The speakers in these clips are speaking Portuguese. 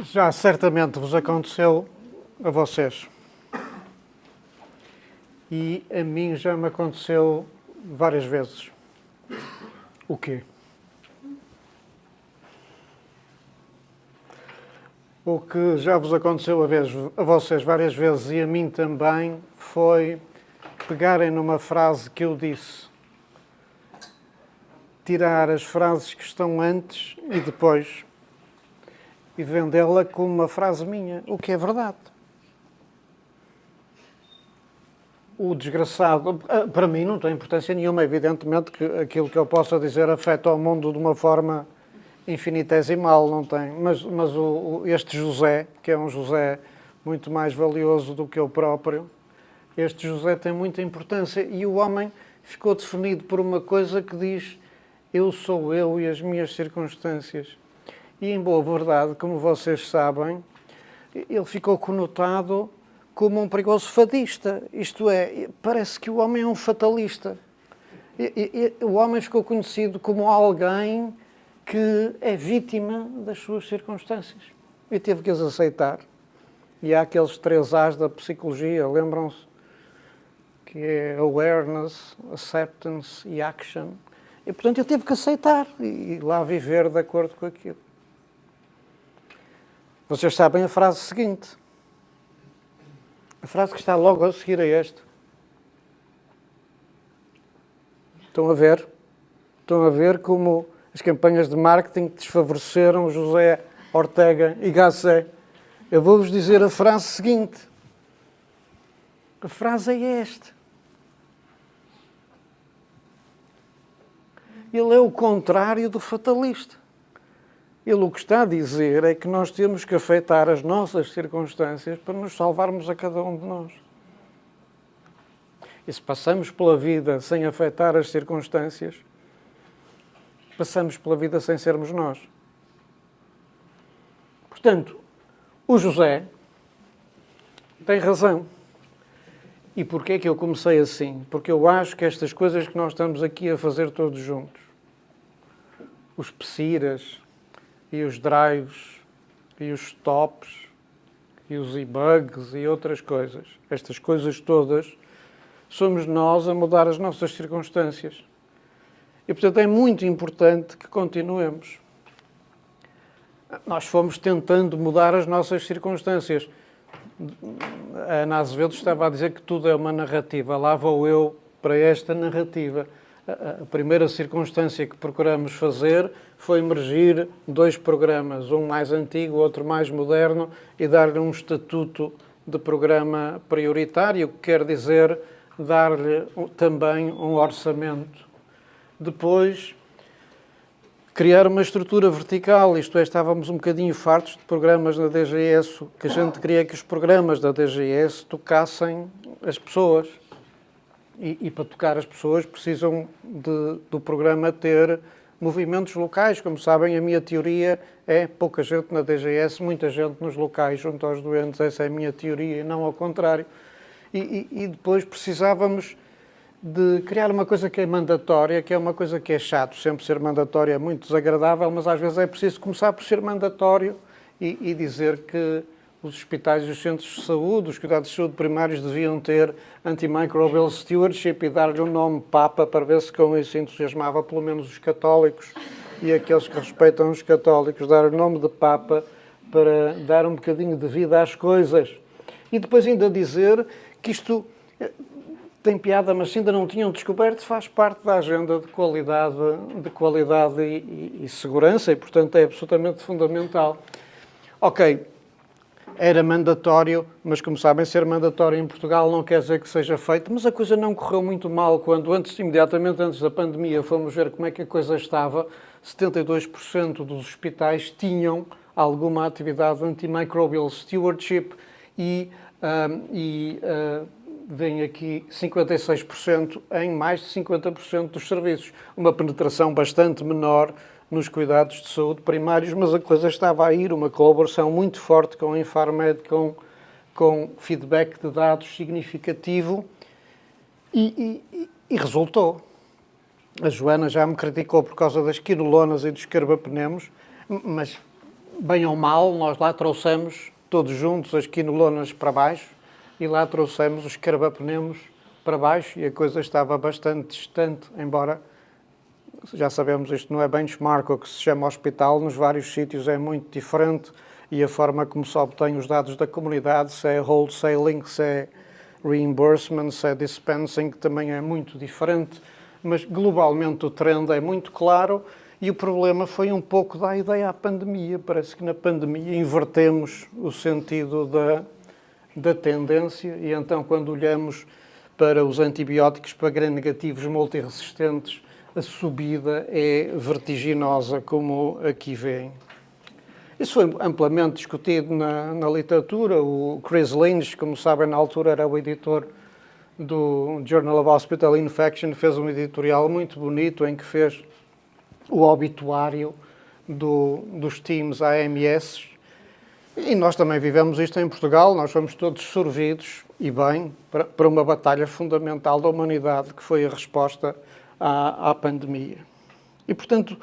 Já certamente vos aconteceu a vocês. E a mim já me aconteceu várias vezes. O quê? O que já vos aconteceu a vocês várias vezes e a mim também foi pegarem numa frase que eu disse, tirar as frases que estão antes e depois e vendê-la como uma frase minha, o que é verdade. O desgraçado, para mim não tem importância nenhuma, evidentemente que aquilo que eu possa dizer afeta o mundo de uma forma infinitesimal, não tem. Mas este José, que é um José muito mais valioso do que eu próprio, este José tem muita importância e o homem ficou definido por uma coisa que diz eu sou eu e as minhas circunstâncias. E em boa verdade, como vocês sabem, ele ficou conotado como um perigoso fadista. Isto é, parece que o homem é um fatalista. O homem ficou conhecido como alguém que é vítima das suas circunstâncias. E teve que as aceitar. E há aqueles 3 A's da psicologia, lembram-se? Que é awareness, acceptance e action. E, portanto, ele teve que aceitar e lá viver de acordo com aquilo. Vocês sabem a frase seguinte. A frase que está logo a seguir a esta. Estão a ver? Estão a ver como as campanhas de marketing desfavoreceram José Ortega y Gasset. Eu vou-vos dizer a frase seguinte. A frase é esta. Ele é o contrário do fatalista. Ele o que está a dizer é que nós temos que afetar as nossas circunstâncias para nos salvarmos a cada um de nós. E se passamos pela vida sem afetar as circunstâncias, passamos pela vida sem sermos nós. Portanto, o José tem razão. E porquê é que eu comecei assim? Porque eu acho que estas coisas que nós estamos aqui a fazer todos juntos, os psiras, e os drives, e os stops, e os e-bugs e outras coisas. Estas coisas todas, somos nós a mudar as nossas circunstâncias. E, portanto, é muito importante que continuemos. Nós fomos tentando mudar as nossas circunstâncias. A Ana Azevedo estava a dizer que tudo é uma narrativa. Lá vou eu para esta narrativa. A primeira circunstância que procuramos fazer foi emergir 2 programas, um mais antigo, outro mais moderno, e dar-lhe um estatuto de programa prioritário, que quer dizer dar-lhe também um orçamento. Depois, criar uma estrutura vertical, isto é, estávamos um bocadinho fartos de programas da DGS, que a gente queria que os programas da DGS tocassem as pessoas. E para tocar as pessoas precisam do programa ter movimentos locais. Como sabem, a minha teoria é pouca gente na DGS, muita gente nos locais, junto aos doentes. Essa é a minha teoria e não ao contrário. E depois precisávamos de criar uma coisa que é mandatória, que é uma coisa que é chato. Sempre ser mandatório é muito desagradável, mas às vezes é preciso começar por ser mandatório e dizer que os hospitais e os centros de saúde, os cuidados de saúde primários deviam ter antimicrobial stewardship e dar-lhe o nome Papa para ver se com isso entusiasmava pelo menos os católicos e aqueles que respeitam os católicos, dar o nome de Papa para dar um bocadinho de vida às coisas. E depois ainda dizer que isto tem piada, mas se ainda não tinham descoberto, faz parte da agenda de qualidade e segurança e, portanto, é absolutamente fundamental. Ok. Era mandatório, mas como sabem, ser mandatório em Portugal não quer dizer que seja feito, mas a coisa não correu muito mal quando, imediatamente antes da pandemia, fomos ver como é que a coisa estava. 72% dos hospitais tinham alguma atividade antimicrobial stewardship e vem aqui 56% em mais de 50% dos serviços. Uma penetração bastante menor nos cuidados de saúde primários, mas a coisa estava a ir, uma colaboração muito forte com a Infarmed, com feedback de dados significativo e resultou. A Joana já me criticou por causa das quinolonas e dos carbapenemos, mas bem ou mal, nós lá trouxemos todos juntos as quinolonas para baixo e lá trouxemos os carbapenemos para baixo e a coisa estava bastante distante, embora, já sabemos, isto não é benchmark, o que se chama hospital, nos vários sítios é muito diferente e a forma como se obtém os dados da comunidade, se é wholesaling, se é reimbursement, se é dispensing, também é muito diferente, mas globalmente o trend é muito claro e o problema foi um pouco da ideia à pandemia. Parece que na pandemia invertemos o sentido da tendência e então quando olhamos para os antibióticos para gram-negativos multiresistentes, a subida é vertiginosa, como aqui veem. Isso foi amplamente discutido na literatura. O Chris Lynch, como sabem, na altura era o editor do Journal of Hospital Infection, fez um editorial muito bonito em que fez o obituário dos teams AMS. E nós também vivemos isto em Portugal, nós fomos todos sorvidos, e bem, para uma batalha fundamental da humanidade, que foi a resposta à pandemia. E, portanto,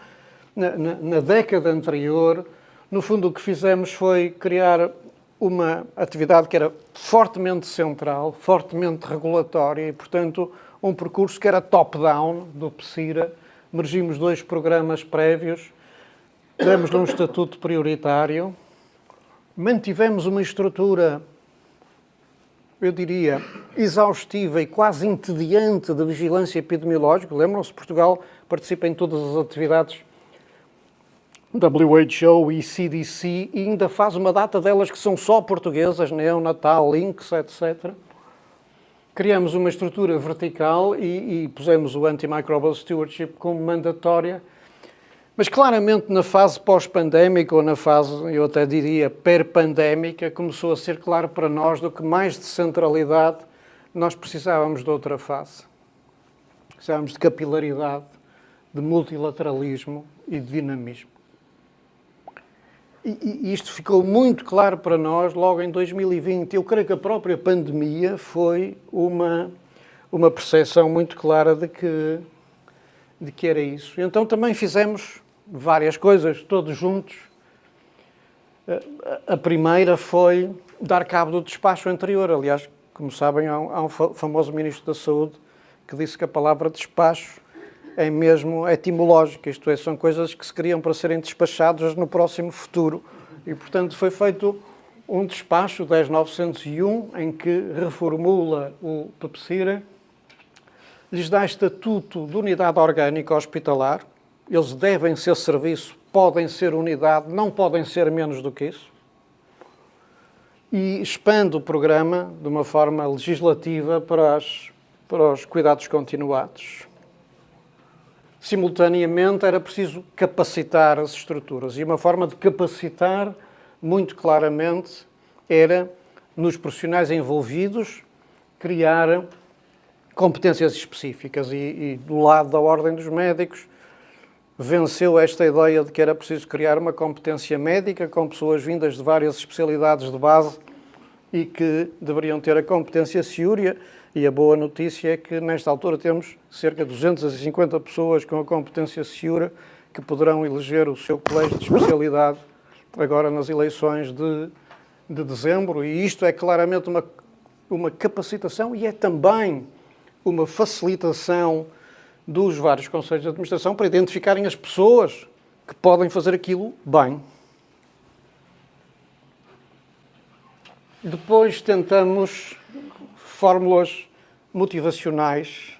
na década anterior, no fundo, o que fizemos foi criar uma atividade que era fortemente central, fortemente regulatória e, portanto, um percurso que era top-down do PSIRA. Mergimos 2 programas prévios, demos-lhe um estatuto prioritário, mantivemos uma estrutura, eu diria, exaustiva e quase entediante de vigilância epidemiológica. Lembram-se, Portugal participa em todas as atividades WHO e CDC e ainda faz uma data delas que são só portuguesas, neonatal, Lynx, etc. Criamos uma estrutura vertical e pusemos o Antimicrobial Stewardship como mandatória, mas claramente na fase pós-pandémica ou na fase, eu até diria, per-pandémica, começou a ser claro para nós do que mais de centralidade nós precisávamos de outra fase. Precisávamos de capilaridade, de multilateralismo e de dinamismo. E isto ficou muito claro para nós logo em 2020. Eu creio que a própria pandemia foi uma percepção muito clara de que era isso. Então também fizemos várias coisas, todos juntos. A primeira foi dar cabo do despacho anterior. Aliás, como sabem, há um famoso Ministro da Saúde que disse que a palavra despacho é mesmo etimológica, isto é, são coisas que se criam para serem despachadas no próximo futuro. E, portanto, foi feito um despacho 10.901 em que reformula o PEPSIRA, lhes dá estatuto de unidade orgânica hospitalar, eles devem ser serviço, podem ser unidade, não podem ser menos do que isso, e expande o programa de uma forma legislativa para os cuidados continuados. Simultaneamente, era preciso capacitar as estruturas. E uma forma de capacitar, muito claramente, era, nos profissionais envolvidos, criar competências específicas. E do lado da Ordem dos Médicos, venceu esta ideia de que era preciso criar uma competência médica com pessoas vindas de várias especialidades de base e que deveriam ter a competência SIURIA. E a boa notícia é que, nesta altura, temos cerca de 250 pessoas com a competência SIURA que poderão eleger o seu colégio de especialidade agora nas eleições de dezembro. E isto é claramente uma capacitação e é também uma facilitação dos vários conselhos de administração para identificarem as pessoas que podem fazer aquilo bem. Depois tentamos fórmulas motivacionais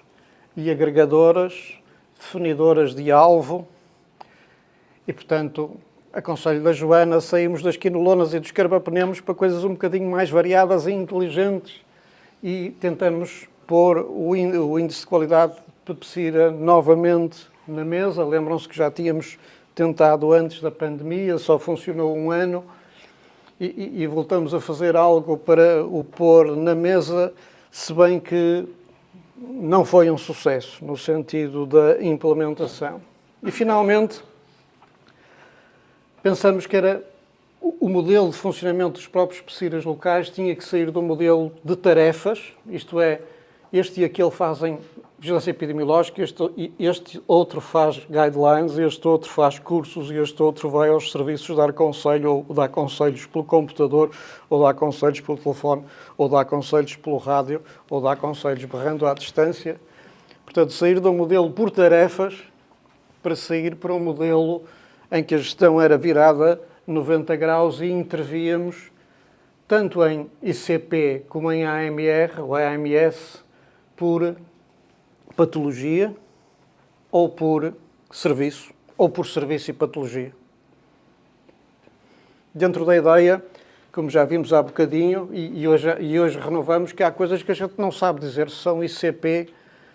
e agregadoras, definidoras de alvo, e, portanto, aconselho da Joana, saímos das quinolonas e dos carbapenemos para coisas um bocadinho mais variadas e inteligentes e tentamos pôr o índice de qualidade de PEPSIRA novamente na mesa. Lembram-se que já tínhamos tentado antes da pandemia, só funcionou um ano, e voltamos a fazer algo para o pôr na mesa, se bem que não foi um sucesso no sentido da implementação. E, finalmente, pensamos que era o modelo de funcionamento dos próprios PEPSIRAs locais tinha que sair do modelo de tarefas, isto é, este e aquele fazem vigilância epidemiológica, este outro faz guidelines, este outro faz cursos e este outro vai aos serviços dar conselho, ou dá conselhos pelo computador, ou dá conselhos pelo telefone, ou dá conselhos pelo rádio, ou dá conselhos berrando à distância. Portanto, sair de um modelo por tarefas para sair para um modelo em que a gestão era virada 90 graus e intervíamos tanto em ICP como em AMR ou AMS por patologia ou por serviço e patologia. Dentro da ideia, como já vimos há bocadinho, e hoje renovamos, que há coisas que a gente não sabe dizer se são ICP,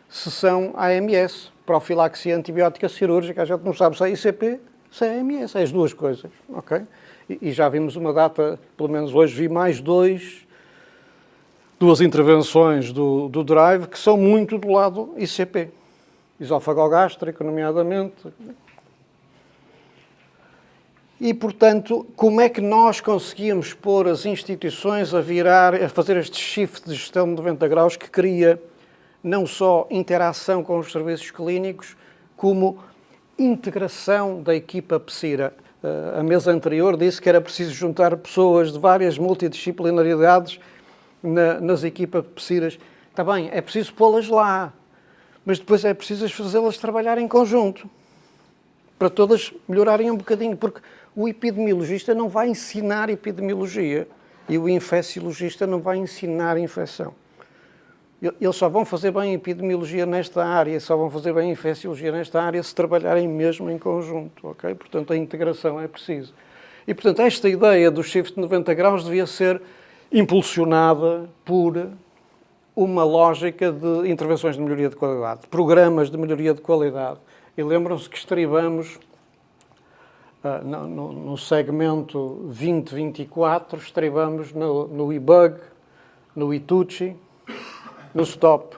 se são AMS, profilaxia antibiótica cirúrgica, a gente não sabe se é ICP, se é AMS, é as duas coisas, ok? E já vimos uma data, pelo menos hoje vi mais duas intervenções do Drive que são muito do lado ICP, esófago-gástrico, nomeadamente. E, portanto, como é que nós conseguíamos pôr as instituições a fazer este shift de gestão de 90 graus que cria não só interação com os serviços clínicos, como integração da equipa PSIRA. A mesa anterior disse que era preciso juntar pessoas de várias multidisciplinaridades nas equipas PSIRAs. Está bem, é preciso pô-las lá, mas depois é preciso fazê-las trabalhar em conjunto, para todas melhorarem um bocadinho, porque o epidemiologista não vai ensinar epidemiologia e o infecciologista não vai ensinar infecção. Eles só vão fazer bem epidemiologia nesta área, só vão fazer bem infecciologia nesta área se trabalharem mesmo em conjunto, ok? Portanto, a integração é preciso. E, portanto, esta ideia do shift de 90 graus devia ser impulsionada por uma lógica de intervenções de melhoria de qualidade, programas de melhoria de qualidade. E lembram-se que estribamos no segmento 2024, estribamos no eBug, no eTucci, no STOP.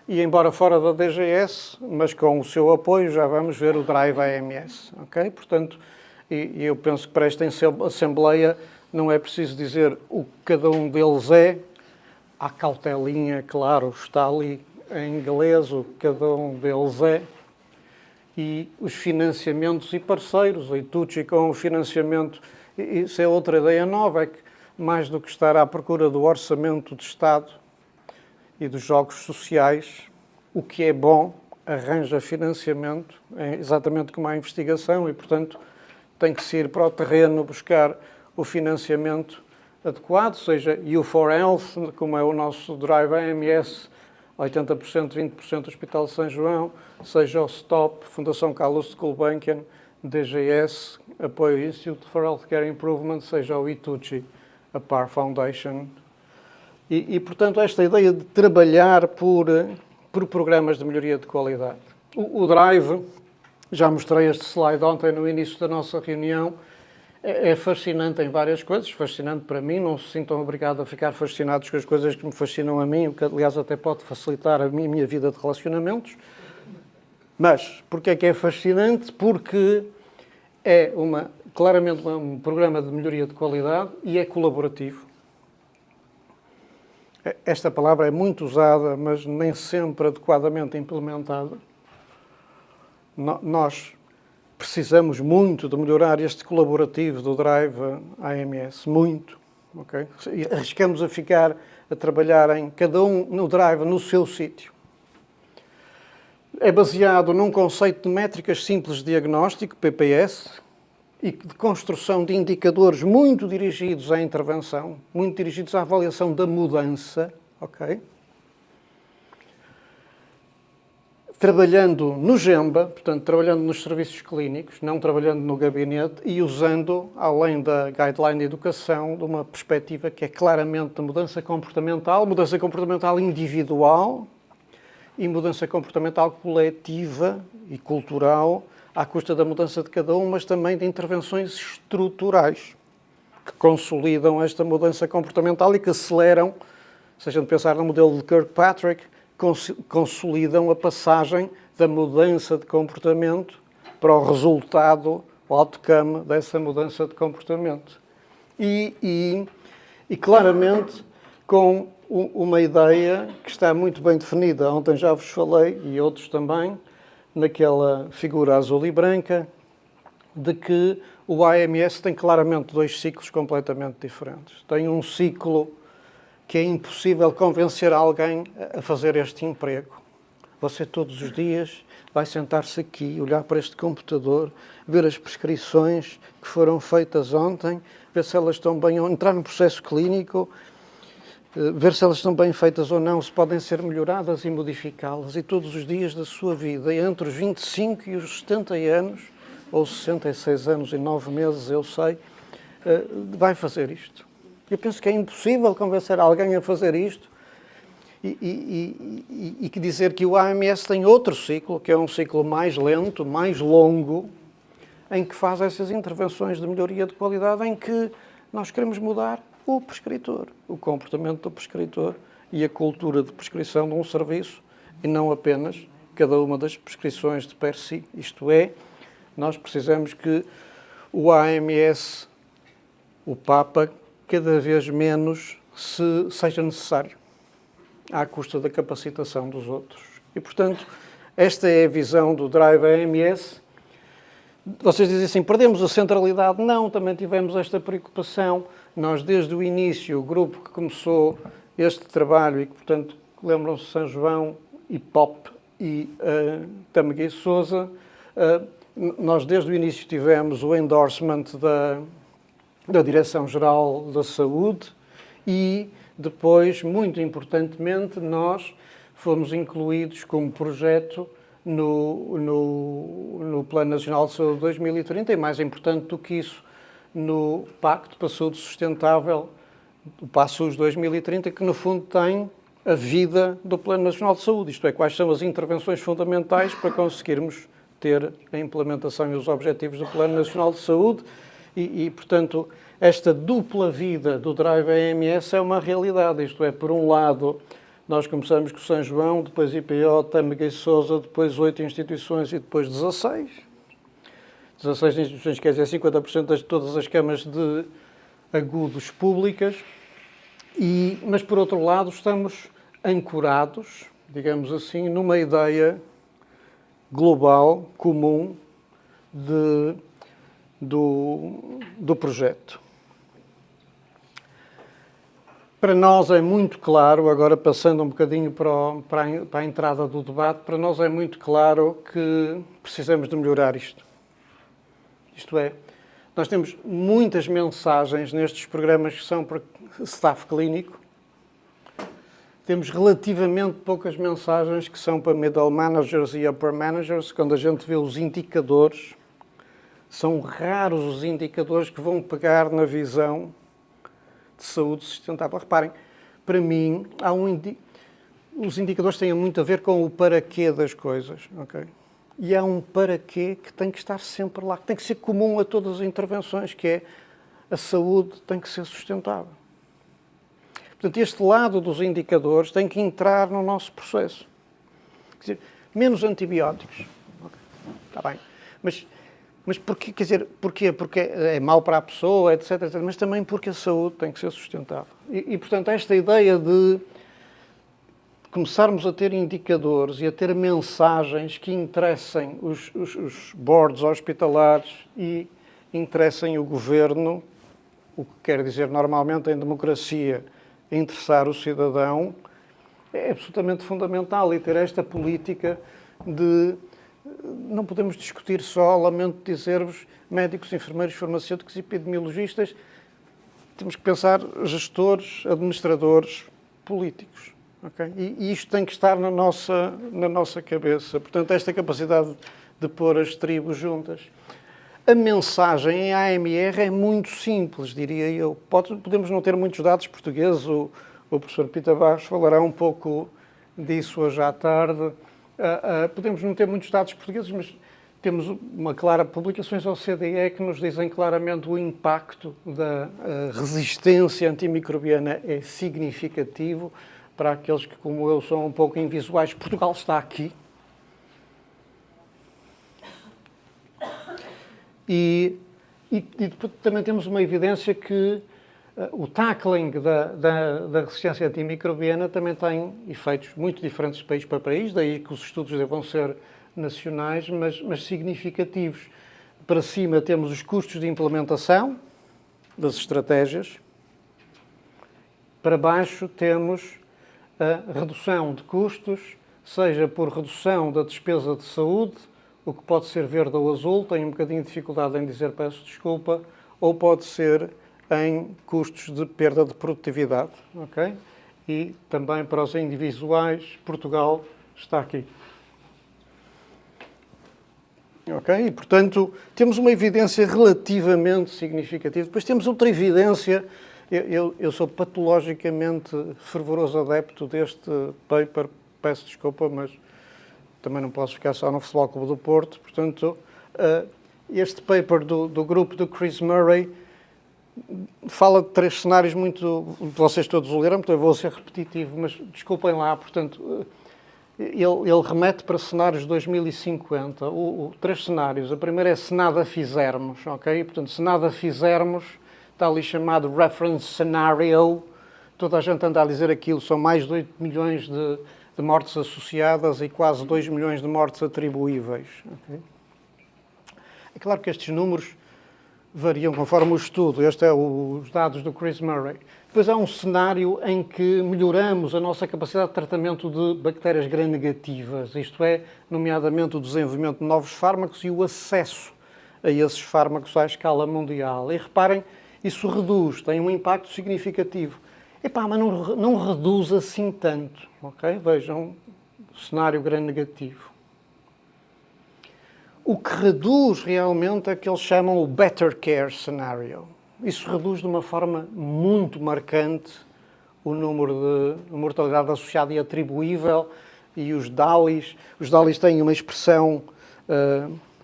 E embora fora da DGS, mas com o seu apoio, já vamos ver o Drive AMS. Ok? Portanto, e eu penso que para esta Assembleia não é preciso dizer o que cada um deles é. A cautelinha, claro, está ali em inglês o que cada um deles é. E os financiamentos e parceiros, o eTucci com o financiamento, isso é outra ideia nova, é que mais do que estar à procura do orçamento de Estado e dos jogos sociais, o que é bom arranja financiamento, é exatamente como a investigação, e, portanto, tem que se ir para o terreno buscar o financiamento adequado, seja U4Health, como é o nosso Drive AMS, 80%, 20% do Hospital de São João, seja o STOP, Fundação Calouste Gulbenkian, DGS, apoio Institute for Healthcare Improvement, seja o eTucci, a PAR Foundation. E, portanto, esta ideia de trabalhar por programas de melhoria de qualidade. O Drive, já mostrei este slide ontem no início da nossa reunião, é fascinante em várias coisas, fascinante para mim, não se sintam obrigados a ficar fascinados com as coisas que me fascinam a mim, o que aliás até pode facilitar a minha vida de relacionamentos. Mas, porquê é que é fascinante? Porque é claramente um programa de melhoria de qualidade e é colaborativo. Esta palavra é muito usada, mas nem sempre adequadamente implementada. Nós precisamos muito de melhorar este colaborativo do Drive AMS, muito. Okay? Arriscamos a trabalhar em cada um no Drive, no seu sítio. É baseado num conceito de métricas simples de diagnóstico, PPS, e de construção de indicadores muito dirigidos à intervenção, muito dirigidos à avaliação da mudança, ok? Trabalhando no GEMBA, portanto, trabalhando nos serviços clínicos, não trabalhando no gabinete, e usando, além da guideline de educação, de uma perspectiva que é claramente de mudança comportamental individual e mudança comportamental coletiva e cultural, à custa da mudança de cada um, mas também de intervenções estruturais que consolidam esta mudança comportamental e que aceleram, se a gente pensar no modelo de Kirkpatrick, consolidam a passagem da mudança de comportamento para o resultado, o outcome dessa mudança de comportamento. E claramente com uma ideia que está muito bem definida. Ontem já vos falei, e outros também, naquela figura azul e branca, de que o AMS tem claramente dois ciclos completamente diferentes. Tem um ciclo que é impossível convencer alguém a fazer este emprego. Você todos os dias vai sentar-se aqui, olhar para este computador, ver as prescrições que foram feitas ontem, ver se elas estão bem, entrar no processo clínico, ver se elas estão bem feitas ou não, se podem ser melhoradas e modificá-las. E todos os dias da sua vida, entre os 25 e os 70 anos, ou 66 anos e 9 meses, eu sei, vai fazer isto. Eu penso que é impossível convencer alguém a fazer isto e que dizer que o AMS tem outro ciclo, que é um ciclo mais lento, mais longo, em que faz essas intervenções de melhoria de qualidade, em que nós queremos mudar o prescritor, o comportamento do prescritor e a cultura de prescrição de um serviço, e não apenas cada uma das prescrições de per si. Isto é, nós precisamos que o AMS, o Papa, cada vez menos seja necessário, à custa da capacitação dos outros. E, portanto, esta é a visão do Drive AMS. Vocês dizem assim, perdemos a centralidade? Não, também tivemos esta preocupação. Nós, desde o início, o grupo que começou este trabalho e que, portanto, lembram-se de São João, IPOP e Tâmega Sousa, nós, desde o início, tivemos o endorsement da Direção-Geral da Saúde e, depois, muito importantemente, nós fomos incluídos como projeto no Plano Nacional de Saúde 2030 e, mais importante do que isso, no Pacto para a Saúde Sustentável, o PASSUS 2030, que, no fundo, tem a vida do Plano Nacional de Saúde. Isto é, quais são as intervenções fundamentais para conseguirmos ter a implementação e os objetivos do Plano Nacional de Saúde e, portanto, esta dupla vida do Drive AMS é uma realidade. Isto é, por um lado, nós começamos com São João, depois IPO, Tâmega e Sousa, depois 8 instituições e depois 16. 16 instituições, quer dizer, 50% de todas as camas de agudos públicas. Mas, por outro lado, estamos ancorados, digamos assim, numa ideia global, comum, do projeto. Para nós é muito claro, agora passando um bocadinho para a entrada do debate, para nós é muito claro que precisamos de melhorar isto. Isto é, nós temos muitas mensagens nestes programas que são para staff clínico. Temos relativamente poucas mensagens que são para middle managers e upper managers. Quando a gente vê os indicadores, são raros os indicadores que vão pegar na visão de saúde sustentável. Reparem, para mim, os indicadores têm muito a ver com o para quê das coisas, ok? E há um para quê que tem que estar sempre lá, que tem que ser comum a todas as intervenções, que é a saúde tem que ser sustentável. Portanto, este lado dos indicadores tem que entrar no nosso processo. Quer dizer, menos antibióticos. Okay. Está bem. Mas porquê? Quer dizer, porquê? Porque é mau para a pessoa, etc, etc. Mas também porque a saúde tem que ser sustentável. Portanto, esta ideia de começarmos a ter indicadores e a ter mensagens que interessem os boards hospitalares e interessem o governo, o que quer dizer normalmente em democracia interessar o cidadão, é absolutamente fundamental. E ter esta política de... Não podemos discutir só, lamento dizer-vos, médicos, enfermeiros, farmacêuticos e epidemiologistas. Temos que pensar gestores, administradores, políticos. Okay? E isto tem que estar na nossa cabeça. Portanto, esta capacidade de pôr as tribos juntas. A mensagem em AMR é muito simples, diria eu. Podemos não ter muitos dados portugueses. O professor Pita Barros falará um pouco disso hoje à tarde. Podemos não ter muitos dados portugueses, mas temos uma clara publicações ao CDE que nos dizem claramente o impacto da resistência antimicrobiana é significativo. Para aqueles que, como eu, são um pouco invisuais, Portugal está aqui. E depois também temos uma evidência que O tackling da resistência antimicrobiana também tem efeitos muito diferentes de país para país, daí que os estudos devam ser nacionais, mas significativos. Para cima temos os custos de implementação das estratégias, para baixo temos a redução de custos, seja por redução da despesa de saúde, o que pode ser verde ou azul, tenho um bocadinho de dificuldade em dizer, peço desculpa, ou pode ser em custos de perda de produtividade, ok? E também para os individuais, Portugal está aqui. Ok? E, portanto, temos uma evidência relativamente significativa. Depois temos outra evidência. Eu sou patologicamente fervoroso adepto deste paper, peço desculpa, mas também não posso ficar só no Futebol Clube do Porto. Portanto, este paper do grupo do Chris Murray fala de 3 cenários muito... Vocês todos o leram, então eu vou ser repetitivo, mas desculpem lá, portanto... Ele remete para cenários de 2050, 3 cenários. A primeira é se nada fizermos, ok? Portanto, se nada fizermos, está ali chamado reference scenario. Toda a gente anda a dizer aquilo, são mais de 8 milhões de mortes associadas e quase 2 milhões de mortes atribuíveis. Okay? É claro que estes números variam conforme o estudo. Este é os dados do Chris Murray. Depois há um cenário em que melhoramos a nossa capacidade de tratamento de bactérias gram-negativas, isto é, nomeadamente o desenvolvimento de novos fármacos e o acesso a esses fármacos à escala mundial. E reparem, isso reduz, tem um impacto significativo. Epá, mas não reduz assim tanto, ok? Vejam o cenário gram-negativo. O que reduz realmente é que eles chamam o better care scenario. Isso reduz de uma forma muito marcante o número de mortalidade associada e atribuível e os DALIs. Os DALIs têm uma expressão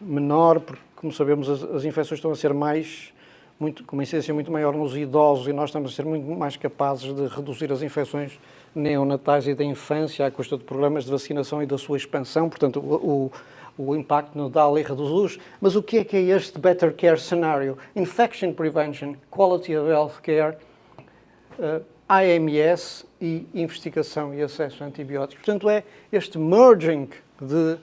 menor, porque, como sabemos, as infecções estão a ser com uma incidência muito maior nos idosos e nós estamos a ser muito mais capazes de reduzir as infecções neonatais e da infância à custa de programas de vacinação e da sua expansão. Portanto, o impacto no DALI reduz. Mas o que é este Better Care Scenario? Infection Prevention, Quality of Health Care, AMS e investigação e acesso a antibióticos. Portanto, é este merging de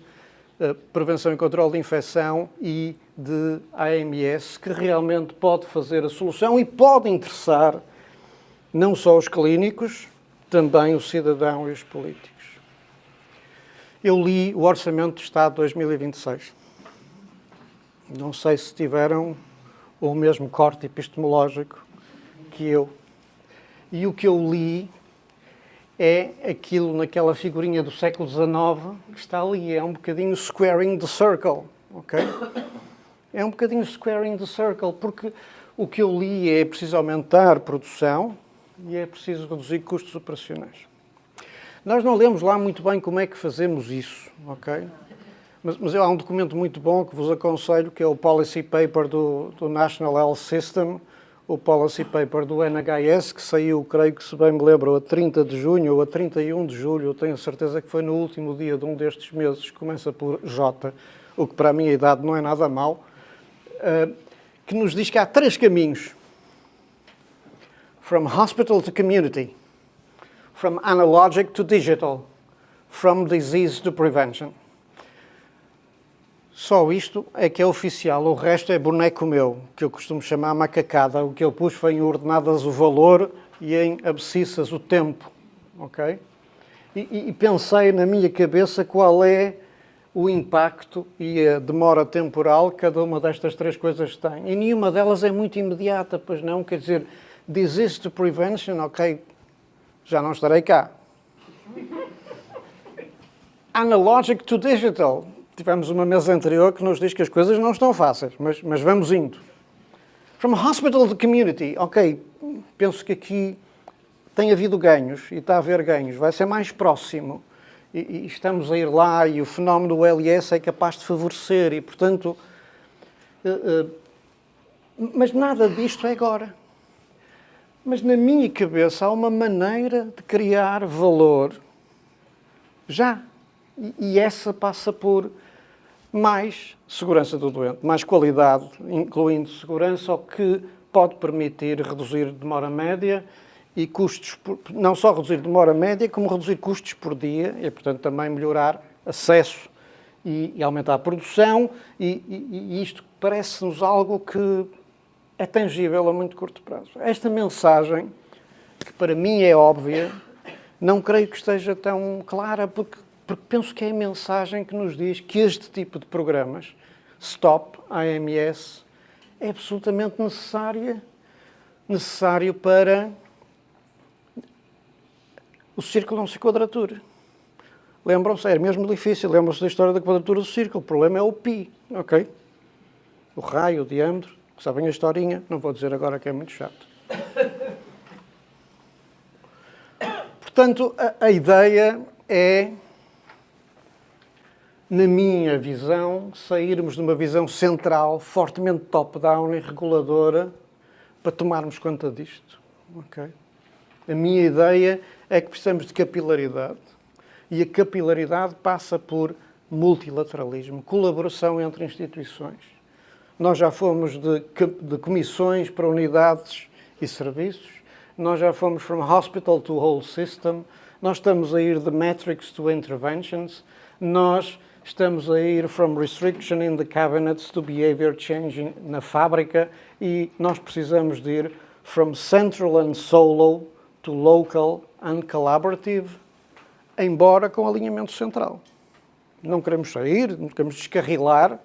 prevenção e controle de infecção e de AMS que realmente pode fazer a solução e pode interessar não só os clínicos, também o cidadão e os políticos. Eu li o Orçamento de Estado de 2026. Não sei se tiveram o mesmo corte epistemológico que eu. E o que eu li é aquilo naquela figurinha do século XIX que está ali. É um bocadinho squaring the circle, ok? É um bocadinho squaring the circle, porque o que eu li é preciso aumentar produção e é preciso reduzir custos operacionais. Nós não lemos lá muito bem como é que fazemos isso, ok? Mas há um documento muito bom que vos aconselho, que é o Policy Paper do National Health System, o Policy Paper do NHS, que saiu, creio que se bem me lembro, a 30 de junho ou a 31 de julho, eu tenho certeza que foi no último dia de um destes meses, começa por J, o que para a minha idade não é nada mau, que nos diz que há 3 caminhos. From hospital to community. From analogic to digital, from disease to prevention. Só isto é que é oficial, o resto é boneco meu, que eu costumo chamar macacada. O que eu pus foi em ordenadas o valor e em abscissas o tempo, ok? E pensei na minha cabeça qual é o impacto e a demora temporal que cada uma destas 3 coisas tem. E nenhuma delas é muito imediata, pois não? Quer dizer, disease to prevention, ok, já não estarei cá. Analogic to digital. Tivemos uma mesa anterior que nos diz que as coisas não estão fáceis, mas vamos indo. From hospital to community. Ok, penso que aqui tem havido ganhos e está a haver ganhos. Vai ser mais próximo. E estamos a ir lá e o fenómeno do LS é capaz de favorecer e, portanto... mas nada disto é agora. Mas na minha cabeça há uma maneira de criar valor já. E essa passa por mais segurança do doente, mais qualidade, incluindo segurança, o que pode permitir reduzir demora média e custos, não só reduzir demora média, como reduzir custos por dia e, portanto, também melhorar acesso e aumentar a produção. E isto parece-nos algo que é tangível a muito curto prazo. Esta mensagem, que para mim é óbvia, não creio que esteja tão clara, porque penso que é a mensagem que nos diz que este tipo de programas, STOP, AMS, é absolutamente necessário para o círculo não se quadratura. Lembram-se, é mesmo difícil, lembram-se da história da quadratura do círculo, o problema é o π, ok? O raio, o diâmetro, sabem a historinha, não vou dizer agora que é muito chato. Portanto, a ideia é, na minha visão, sairmos de uma visão central, fortemente top-down e reguladora, para tomarmos conta disto. Okay? A minha ideia é que precisamos de capilaridade. E a capilaridade passa por multilateralismo, colaboração entre instituições. Nós já fomos de comissões para unidades e serviços, nós já fomos from hospital to whole system, nós estamos a ir de metrics to interventions, nós estamos a ir from restriction in the cabinets to behavior change na fábrica e nós precisamos de ir from central and solo to local and collaborative, embora com alinhamento central. Não queremos sair, não queremos descarrilar,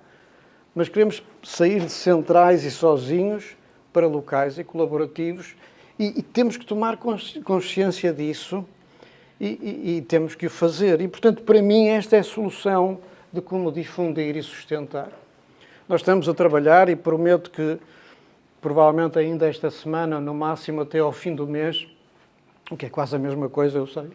mas queremos sair de centrais e sozinhos para locais e colaborativos e temos que tomar consciência disso e temos que o fazer. E, portanto, para mim, esta é a solução de como difundir e sustentar. Nós estamos a trabalhar e prometo que, provavelmente ainda esta semana, no máximo até ao fim do mês, o que é quase a mesma coisa, eu sei,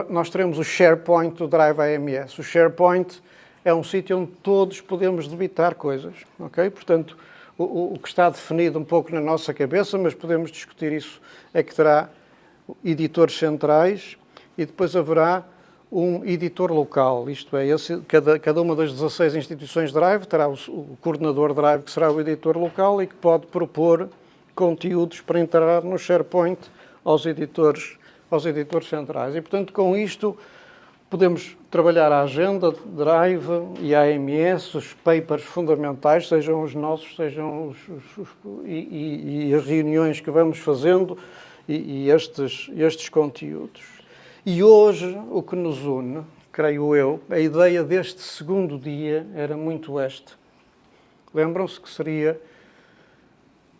nós teremos o SharePoint do Drive AMS. O SharePoint é um sítio onde todos podemos debitar coisas, ok? Portanto, o que está definido um pouco na nossa cabeça, mas podemos discutir isso, é que terá editores centrais e depois haverá um editor local, isto é, cada uma das 16 instituições Drive terá o coordenador Drive, que será o editor local e que pode propor conteúdos para entrar no SharePoint aos editores centrais. E, portanto, com isto podemos trabalhar a agenda de Drive e a AMS, os papers fundamentais, sejam os nossos, sejam e as reuniões que vamos fazendo e estes conteúdos. E hoje, o que nos une, creio eu, a ideia deste segundo dia era muito esta. Lembram-se que seria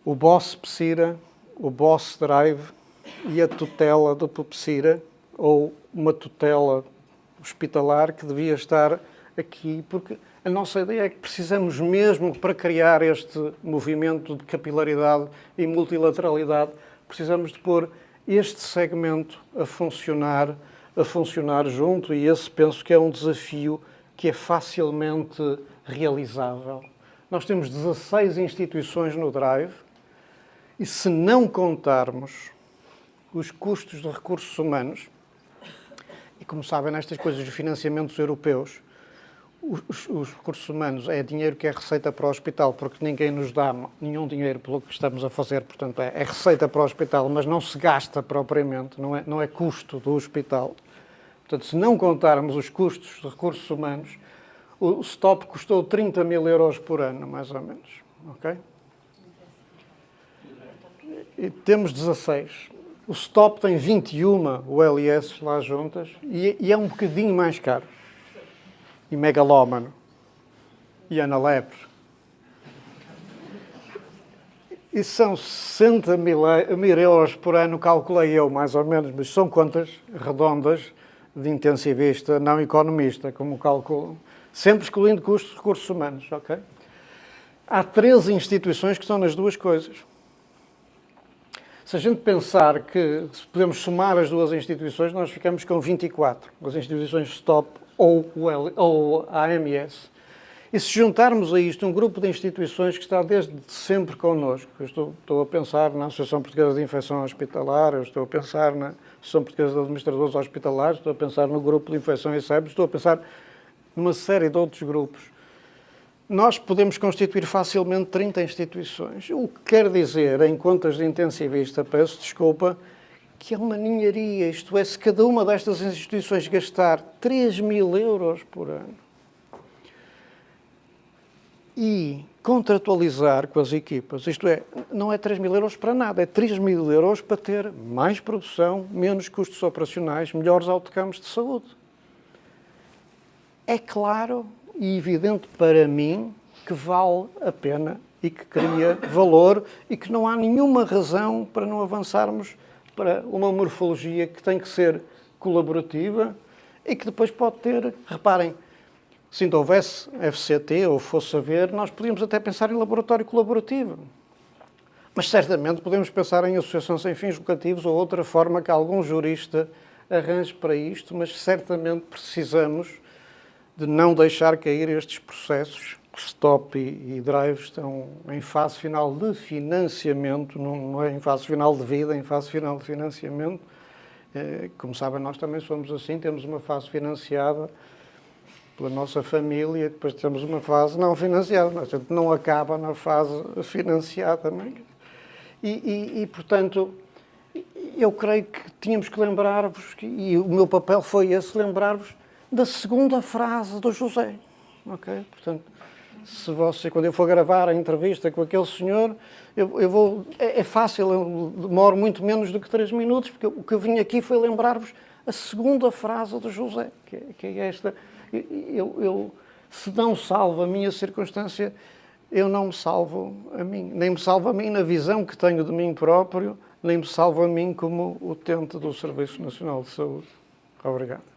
o Boss Psira, o Boss Drive e a tutela do Psira, ou uma tutela hospitalar que devia estar aqui, porque a nossa ideia é que precisamos mesmo, para criar este movimento de capilaridade e multilateralidade, precisamos de pôr este segmento a funcionar junto, e esse penso que é um desafio que é facilmente realizável. Nós temos 16 instituições no Drive e, se não contarmos os custos de recursos humanos, e como sabem, nestas coisas de financiamentos europeus, os recursos humanos é dinheiro que é receita para o hospital, porque ninguém nos dá nenhum dinheiro pelo que estamos a fazer, portanto é receita para o hospital, mas não se gasta propriamente, não é custo do hospital. Portanto, se não contarmos os custos de recursos humanos, o STOP custou 30 mil euros por ano, mais ou menos. Okay? E temos 16. O STOP tem 21 ULS lá juntas e é um bocadinho mais caro. E megalómano. E analepre. E são 60 mil euros por ano, calculei eu, mais ou menos, mas são contas redondas de intensivista, não economista, como calculam. Sempre excluindo custos de recursos humanos, ok? Há 13 instituições que estão nas duas coisas. Se a gente pensar que se podemos somar as duas instituições, nós ficamos com 24. As instituições STOP ou a AMS. E se juntarmos a isto um grupo de instituições que está desde sempre connosco, eu estou a pensar na Associação Portuguesa de Infecção Hospitalar, eu estou a pensar na Associação Portuguesa de Administradores Hospitalares, estou a pensar no Grupo de Infecção e SEBS, estou a pensar numa série de outros grupos. nós podemos constituir facilmente 30 instituições. O que quer dizer, em contas de intensivista, peço desculpa, que é uma ninharia. Isto é, se cada uma destas instituições gastar 3.000 euros por ano e contratualizar com as equipas, isto é, não é 3.000 euros para nada, é 3.000 euros para ter mais produção, menos custos operacionais, melhores outcomes de saúde. É claro e evidente para mim que vale a pena e que cria valor e que não há nenhuma razão para não avançarmos para uma morfologia que tem que ser colaborativa e que depois pode ter, reparem, se não houvesse FCT ou fosse haver, nós podíamos até pensar em laboratório colaborativo. Mas certamente podemos pensar em associação sem fins lucrativos ou outra forma que algum jurista arranje para isto, mas certamente precisamos de não deixar cair estes processos. Stop e Drive estão em fase final de financiamento, não é em fase final de vida, é em fase final de financiamento. Como sabem, nós também somos assim, temos uma fase financiada pela nossa família, depois temos uma fase não financiada, mas a gente não acaba na fase financiada. Não é? E, portanto, eu creio que tínhamos que lembrar-vos, e o meu papel foi esse, lembrar-vos da segunda frase do José. Ok? Portanto, se você, quando eu for gravar a entrevista com aquele senhor, eu vou... É fácil, eu demoro muito menos do que 3 minutos, porque o que eu vim aqui foi lembrar-vos a segunda frase do José, que é esta. Se não salvo a minha circunstância, eu não me salvo a mim. Nem me salvo a mim na visão que tenho de mim próprio, nem me salvo a mim como utente do Serviço Nacional de Saúde. Obrigado.